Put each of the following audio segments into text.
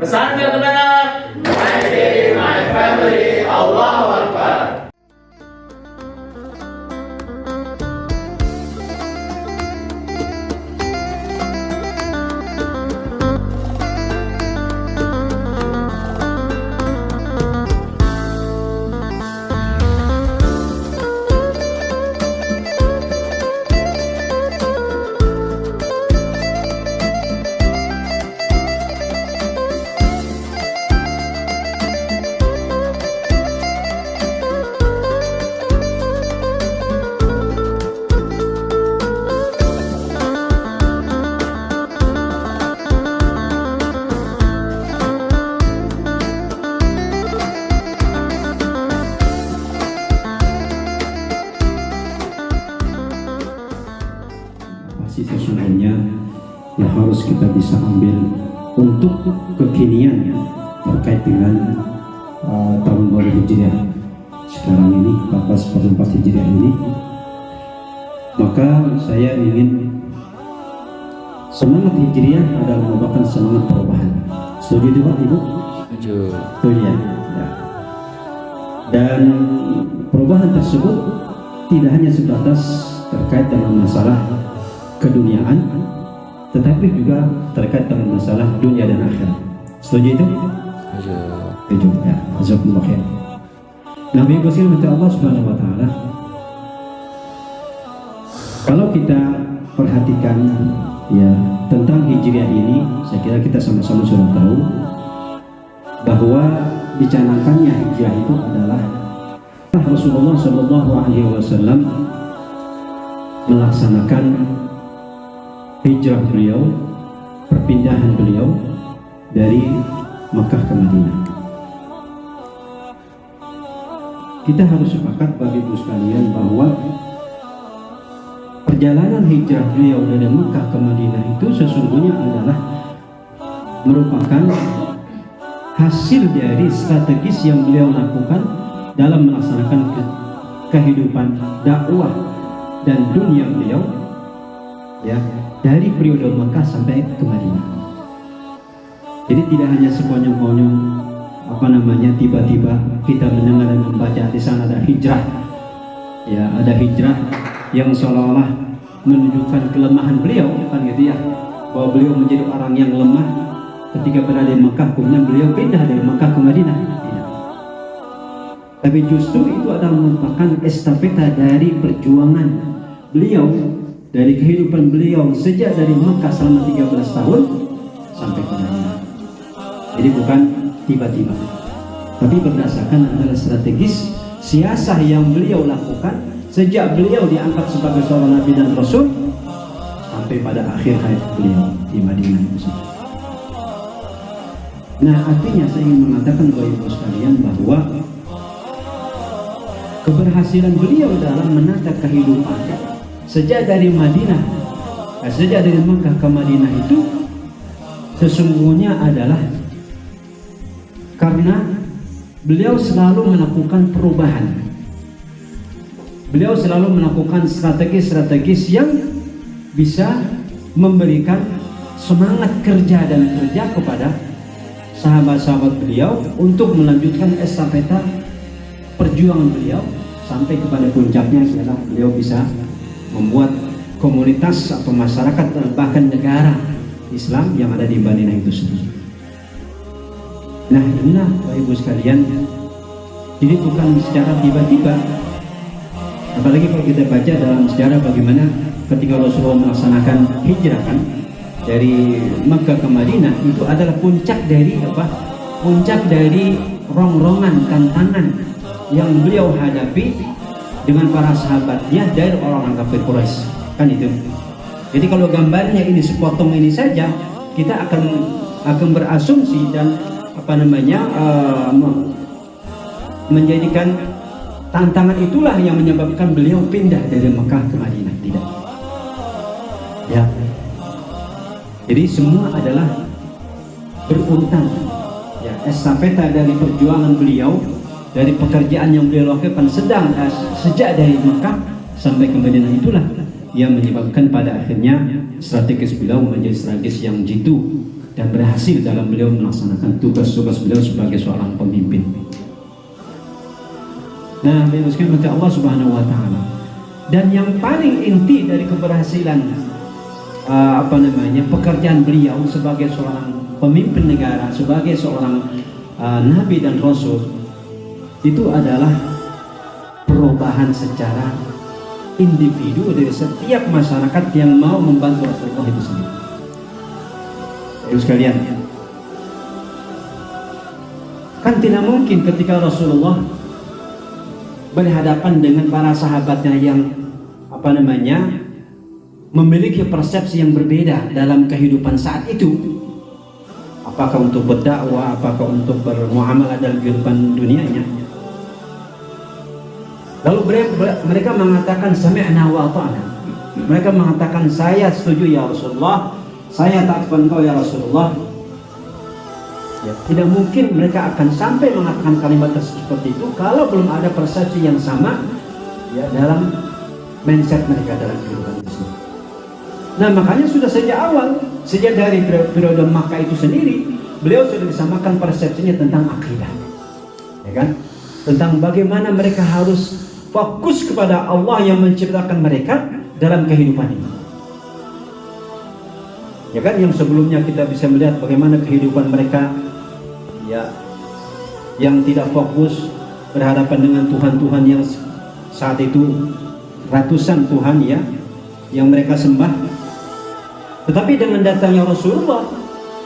Pesantren benar. My day, my family. Allahu Akbar. Sesungguhnya yang harus kita bisa ambil untuk kekinian terkait dengan tahun baru Hijriah sekarang ini 1444 Hijriah ini, maka saya ingin semangat Hijriah adalah merupakan semangat perubahan. Setuju tidak Ibu? Setuju. Betul ya. Dan perubahan tersebut tidak hanya sebatas terkait dengan masalah keduniaan, tetapi juga terkait dengan masalah dunia dan akhirat. Setuju itu? Setuju. Ya, jazakumullah khair. Nabi Muhammad minta Allah Subhanahu wa taala, kalau kita perhatikan ya tentang Hijriah ini, saya kira kita sama-sama sudah tahu bahwa dicanangkannya Hijriah itu adalah Rasulullah Shallallahu Alaihi Wasallam melaksanakan hijrah beliau, perpindahan beliau dari Makkah ke Madinah. Kita harus sepakat Bapak Ibu sekalian bahwa perjalanan hijrah beliau dari Makkah ke Madinah itu sesungguhnya adalah merupakan hasil dari strategis yang beliau lakukan dalam melaksanakan kehidupan dakwah dan dunia beliau ya, dari periode Makkah sampai ke Madinah. Jadi tidak hanya sekonyong-konyong tiba-tiba kita mendengar dan membaca di sana ada hijrah. Ya, ada hijrah yang seolah-olah menunjukkan kelemahan beliau kan gitu ya. Bahwa beliau menjadi orang yang lemah ketika berada di Makkah, kemudian beliau pindah dari Makkah ke Madinah. Tidak. Tapi justru itu adalah merupakan estafeta dari perjuangan beliau, dari kehidupan beliau sejak dari Makkah selama 13 tahun sampai ke Madinah. Jadi bukan tiba-tiba, tapi berdasarkan adalah strategis siasah yang beliau lakukan sejak beliau diangkat sebagai seorang nabi dan rasul sampai pada akhir hayat beliau di Madinah. Nah, artinya saya ingin mengatakan kepada ibu sekalian bahwa keberhasilan beliau dalam menata kehidupan sejak dari Madinah, sejak dari Makkah ke Madinah itu sesungguhnya adalah karena beliau selalu melakukan perubahan. Beliau selalu melakukan strategi-strategis yang bisa memberikan semangat kerja dan kerja kepada sahabat-sahabat beliau untuk melanjutkan estafeta perjuangan beliau sampai kepada puncaknya adalah beliau bisa membuat komunitas atau masyarakat dan bahkan negara Islam yang ada di Madinah itu sendiri. Nah, inilah Bapak Ibu sekalian, jadi bukan secara tiba-tiba. Apalagi kalau kita baca dalam sejarah bagaimana ketika Rasulullah melaksanakan hijrah kan dari Makkah ke Madinah, itu adalah puncak dari apa? Puncak dari rongrongan tantangan yang beliau hadapi dengan para sahabatnya dari orang-orang kafir Quraisy, kan itu. Jadi kalau gambarnya ini sepotong ini saja, kita akan berasumsi dan menjadikan tantangan itulah yang menyebabkan beliau pindah dari Mekah ke Madinah. Tidak. Ya. Jadi semua adalah berurutan. Ya, estafeta dari perjuangan beliau, dari pekerjaan yang beliau lakukan sejak dari Mekah sampai ke Madinah itulah yang menyebabkan pada akhirnya strategis beliau menjadi strategis yang jitu dan berhasil dalam beliau melaksanakan tugas-tugas beliau sebagai seorang pemimpin. Nah, berikan kepada Allah Subhanahu wa taala. Dan yang paling inti dari keberhasilan pekerjaan beliau sebagai seorang pemimpin negara, sebagai seorang nabi dan rasul, itu adalah perubahan secara individu dari setiap masyarakat yang mau membantu Rasulullah itu sendiri. Ayo sekalian, kan tidak mungkin ketika Rasulullah berhadapan dengan para sahabatnya yang memiliki persepsi yang berbeda dalam kehidupan saat itu, apakah untuk berdakwah, apakah untuk bermuamalah dalam kehidupan dunianya. Lalu mereka mengatakan sami'na wa ata'na. Mereka mengatakan saya setuju ya Rasulullah, saya taat kepada engkau ya Rasulullah. Ya, tidak mungkin mereka akan sampai mengatakan kalimat seperti itu kalau belum ada persepsi yang sama ya dalam mindset mereka dalam kehidupan itu. Nah, makanya sudah sejak awal, sejak dari periode Makkah itu sendiri, beliau sudah disamakan persepsinya tentang akidah, ya kan? Tentang bagaimana mereka harus fokus kepada Allah yang menciptakan mereka dalam kehidupan ini. Ya kan, yang sebelumnya kita bisa melihat bagaimana kehidupan mereka ya yang tidak fokus berhadapan dengan Tuhan-Tuhan yang saat itu ratusan Tuhan ya yang mereka sembah. Tetapi dengan datangnya Rasulullah,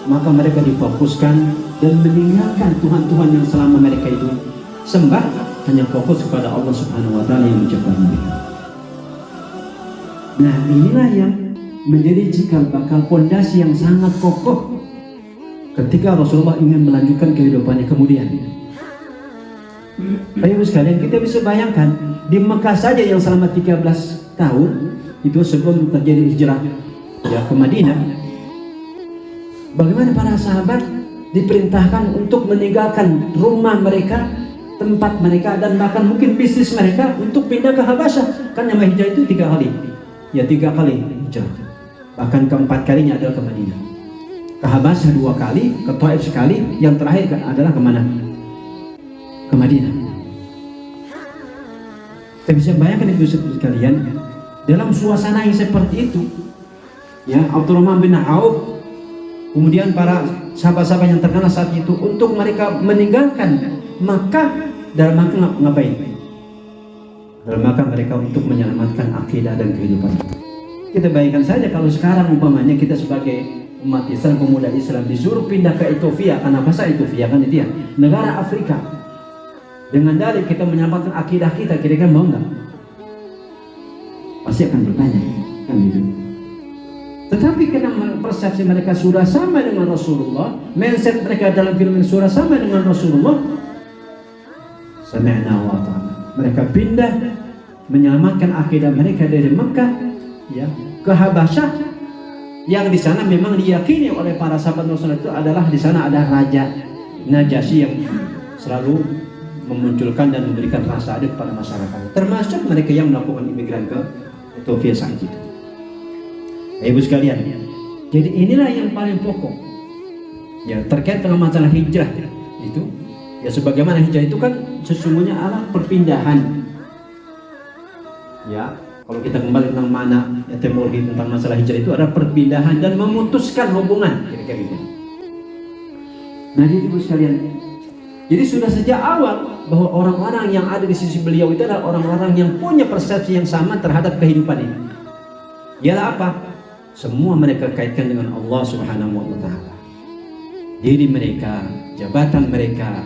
maka mereka difokuskan dan meninggalkan Tuhan-Tuhan yang selama mereka itu sembah, hanya fokus kepada Allah Subhanahu wa taala yang menciptakan mereka. Nah, inilah yang menjadi cikal bakal pondasi yang sangat kokoh ketika Rasulullah ingin melanjutkan kehidupannya kemudian. Bapak Ibu sekalian, kita bisa bayangkan di Mekah saja yang selama 13 tahun itu sebelum terjadi hijrah ya ke Madinah, bagaimana para sahabat diperintahkan untuk meninggalkan rumah mereka, tempat mereka, dan bahkan mungkin bisnis mereka untuk pindah ke Habasyah. Kan yang hijrah itu 3 kali ya, 3 kali hijrah, bahkan keempat kalinya adalah ke Madinah. Ke Habasyah 2 kali, ke Taif sekali, yang terakhir adalah kemana? Ke Madinah. Kita bisa bayangkan itu sekalian, dalam suasana yang seperti itu ya, Abdurrahman bin Auf, kemudian para sahabat-sahabat yang terkenal saat itu, untuk mereka meninggalkan Makkah dalam rangka ngapain? Dalam rangka mereka untuk menyelamatkan akidah dan kehidupan. Kita bayangkan saja kalau sekarang umpamanya kita sebagai umat Islam, pemuda Islam disuruh pindah ke Ethiopia, karena bahasa Ethiopia kan itu ya, negara Afrika, dengan dalih kita menyelamatkan akidah kita, kira-kira mau nggak? Pasti akan bertanya kan gitu. Tetapi karena persepsi mereka sudah sama dengan Rasulullah, mindset mereka dalam film sudah sama dengan Rasulullah, sami'na wa ata'na. Mereka pindah menyelamatkan akidah mereka dari Mekah ya ke Habasyah, yang di sana memang diyakini oleh para sahabat Rasulullah itu adalah di sana ada Raja Najasyi yang selalu memunculkan dan memberikan rasa adil kepada masyarakat, termasuk mereka yang melakukan imigran ke Ethiopia saat itu. Ibu sekalian, jadi inilah yang paling pokok ya terkait dengan masalah hijrah itu ya, sebagaimana hijrah itu kan sesungguhnya adalah perpindahan ya. Kalau kita kembali tentang mana etimologi tentang masalah hijrah, itu adalah perpindahan dan memutuskan hubungan, kira-kira gitu. Nah, ibu sekalian, jadi sudah sejak awal bahwa orang-orang yang ada di sisi beliau itu adalah orang-orang yang punya persepsi yang sama terhadap kehidupan ini. Ialah apa? Semua mereka kaitkan dengan Allah Subhanahu wa taala. Diri mereka, jabatan mereka,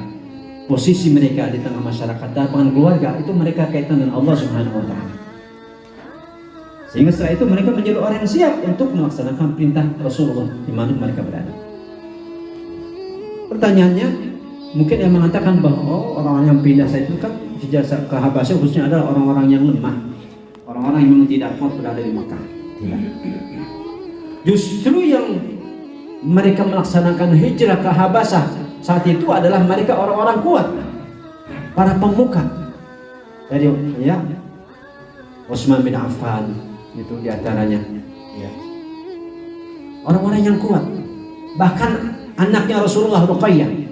posisi mereka di tengah masyarakat, dan keluarga, itu mereka kaitkan dengan Allah Subhanahu wa taala. Sehingga setelah itu mereka menjadi orang yang siap untuk melaksanakan perintah Rasulullah di mana mereka berada. Pertanyaannya, mungkin yang mengatakan bahwa orang-orang yang pindah saat itu kan sejak ke Habasyah khususnya adalah orang-orang yang lemah, orang-orang yang memang tidak kuat berada di Makkah. Tidak. Justru yang mereka melaksanakan hijrah ke Habasyah saat itu adalah mereka orang-orang kuat, para pemuka. Jadi ya, Utsman bin Affan itu diantaranya ya. Orang-orang yang kuat bahkan anaknya Rasulullah Ruqayyah.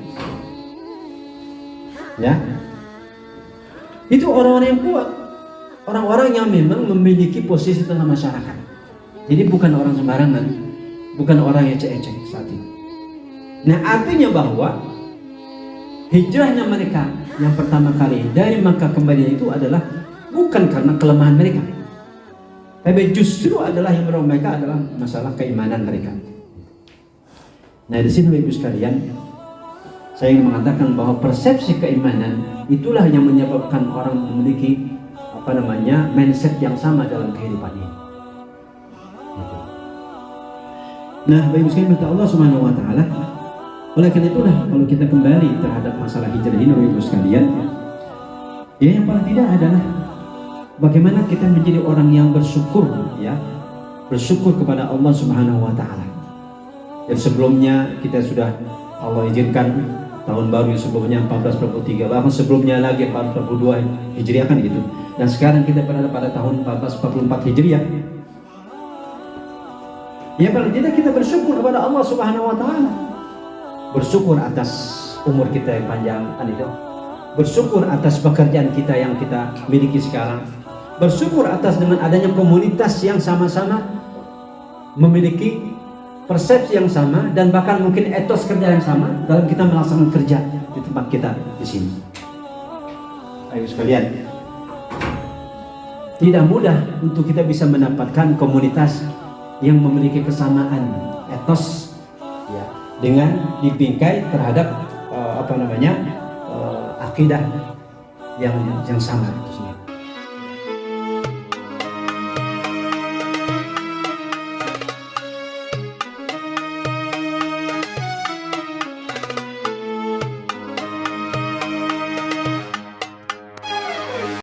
Ya, itu orang-orang yang kuat, orang-orang yang memang memiliki posisi di tengah masyarakat. Jadi bukan orang sembarangan, bukan orang yang ecek-ecek saat itu. Nah, artinya bahwa hijrahnya mereka yang pertama kali dari Makkah ke Madinah itu adalah bukan karena kelemahan mereka, tapi justru adalah yang mendorong mereka adalah masalah keimanan mereka. Nah, di sini Bapak Ibu sekalian, saya ingin mengatakan bahwa persepsi keimanan itulah yang menyebabkan orang memiliki mindset yang sama dalam kehidupan ini. Nah, Bapak Ibu sekalian, minta Allah Subhanahu wa taala. Oleh karena itulah kalau kita kembali terhadap masalah hijrah ini Bapak Ibu sekalian, ya yang paling tidak adalah bagaimana kita menjadi orang yang bersyukur, ya. Bersyukur kepada Allah Subhanahu wa taala. Dan sebelumnya kita sudah Allah izinkan tahun baru yang sebelumnya 1443, bahkan sebelumnya lagi 1442 Hijriah kan gitu. Dan sekarang kita berada pada tahun 1444 Hijriah. Ya paling tidak kita bersyukur kepada Allah Subhanahu wa taala. Bersyukur atas umur kita yang panjang kan itu. Bersyukur atas pekerjaan kita yang kita miliki sekarang. Bersyukur atas dengan adanya komunitas yang sama-sama memiliki persepsi yang sama dan bahkan mungkin etos kerja yang sama dalam kita melaksanakan kerja di tempat kita di sini. Ayo sekalian, tidak mudah untuk kita bisa mendapatkan komunitas yang memiliki kesamaan etos, ya, dengan dibingkai terhadap akidah yang sama itu sendiri.